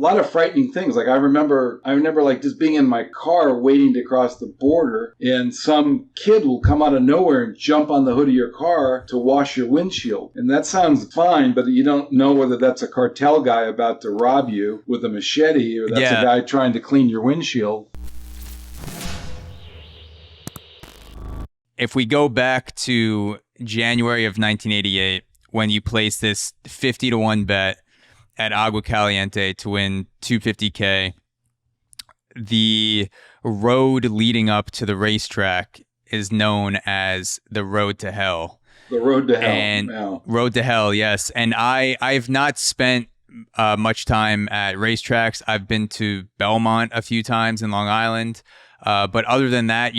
lot of frightening things. Like I remember like just being in my car waiting to cross the border, and some kid will come out of nowhere and jump on the hood of your car to wash your windshield. And that sounds fine, but you don't know whether that's a cartel guy about to rob you with a machete or that's a guy trying to clean your windshield. If we go back to January of 1988, when you placed this 50-1 bet at Agua Caliente to win $250K, the road leading up to the racetrack is known as the Road to Hell. The Road to Hell. And Road to Hell, yes. And I've not spent much time at racetracks. I've been to Belmont a few times in Long Island. But other than that,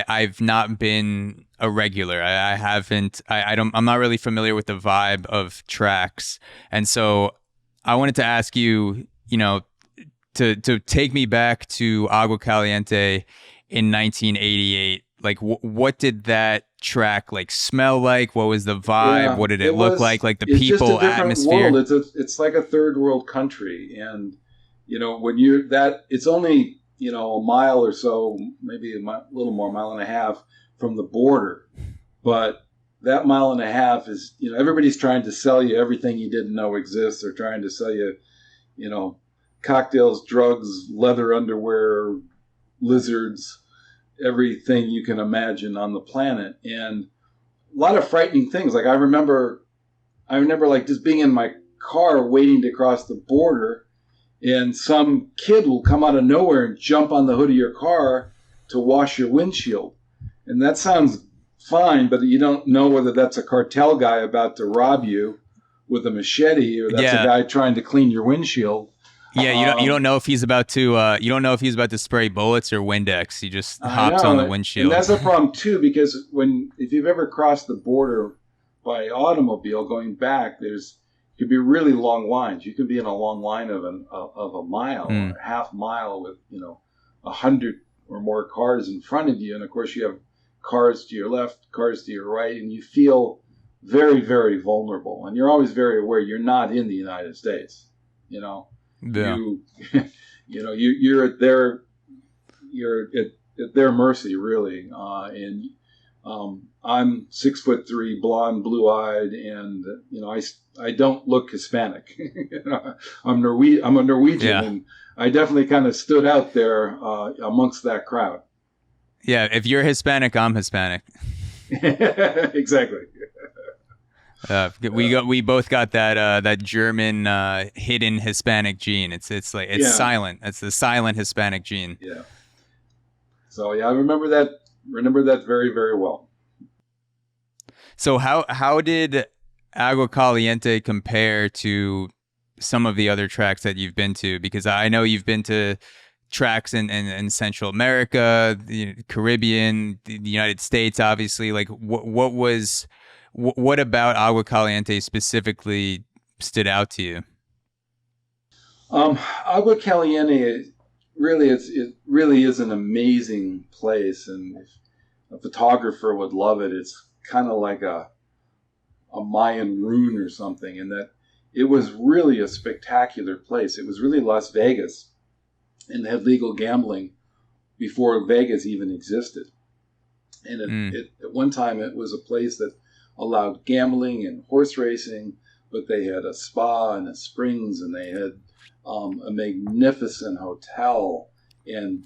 I've not been a regular. I'm not really familiar with the vibe of tracks. And so I wanted to ask you, to take me back to Agua Caliente in 1988. Like, what did that track smell like? What was the vibe? Yeah, what did it look like? Like the people, atmosphere. World. It's like a third world country, and when you're that, it's only a mile or so, maybe a little more, mile and a half from the border. But that mile and a half is, everybody's trying to sell you everything you didn't know exists. They're trying to sell you, cocktails, drugs, leather underwear, lizards, everything you can imagine on the planet. And a lot of frightening things. Like I remember like just being in my car waiting to cross the border, and some kid will come out of nowhere and jump on the hood of your car to wash your windshield. And that sounds fine, but you don't know whether that's a cartel guy about to rob you with a machete or that's a guy trying to clean your windshield. Yeah, you don't know if he's about to spray bullets or Windex. He just hops on the windshield. And that's a problem too, because if you've ever crossed the border by automobile going back, could be really long lines. You could be in a long line of a mile or a half mile with 100 or more cars in front of you, and of course you have cars to your left, cars to your right, and you feel very, very vulnerable. And you're always very aware you're not in the United States. Yeah. You're at their mercy, really. And I'm 6'3", blonde, blue-eyed, and I don't look Hispanic. I'm a Norwegian, and I definitely kind of stood out there amongst that crowd. Yeah, if you're Hispanic, I'm Hispanic. Exactly. We both got that German hidden Hispanic gene. It's silent. It's the silent Hispanic gene. Yeah. So I remember that very, very well. So how did Agua Caliente compare to some of the other tracks that you've been to? Because I know you've been to tracks in Central America, the Caribbean, the United States, obviously. Like what about Agua Caliente specifically stood out to you? Agua Caliente it really is an amazing place, and if a photographer would love it. It's kind of like a Mayan ruin or something, in that it was really a spectacular place. It was really Las Vegas, and they had legal gambling before Vegas even existed. And at one time it was a place that allowed gambling and horse racing, but they had a spa and a springs, and they had a magnificent hotel, and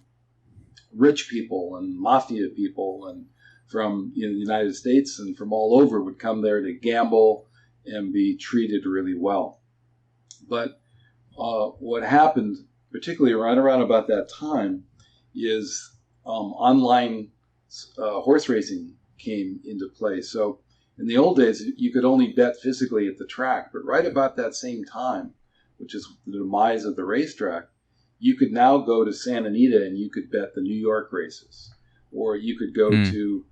rich people and mafia people and from the United States and from all over would come there to gamble and be treated really well. But what happened, particularly right around about that time, is online horse racing came into play. So in the old days, you could only bet physically at the track, but right about that same time, which is the demise of the racetrack, you could now go to Santa Anita and you could bet the New York races, or you could go to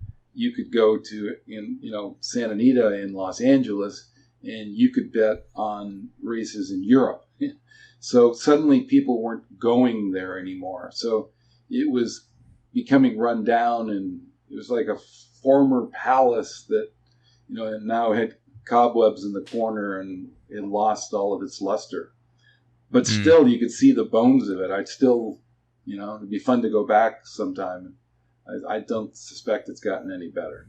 Santa Anita in Los Angeles and you could bet on races in Europe. So suddenly people weren't going there anymore. So it was becoming run down, and it was like a former palace that now had cobwebs in the corner, and it lost all of its luster. but still you could see the bones of it. I'd still, it'd be fun to go back sometime. I don't suspect it's gotten any better.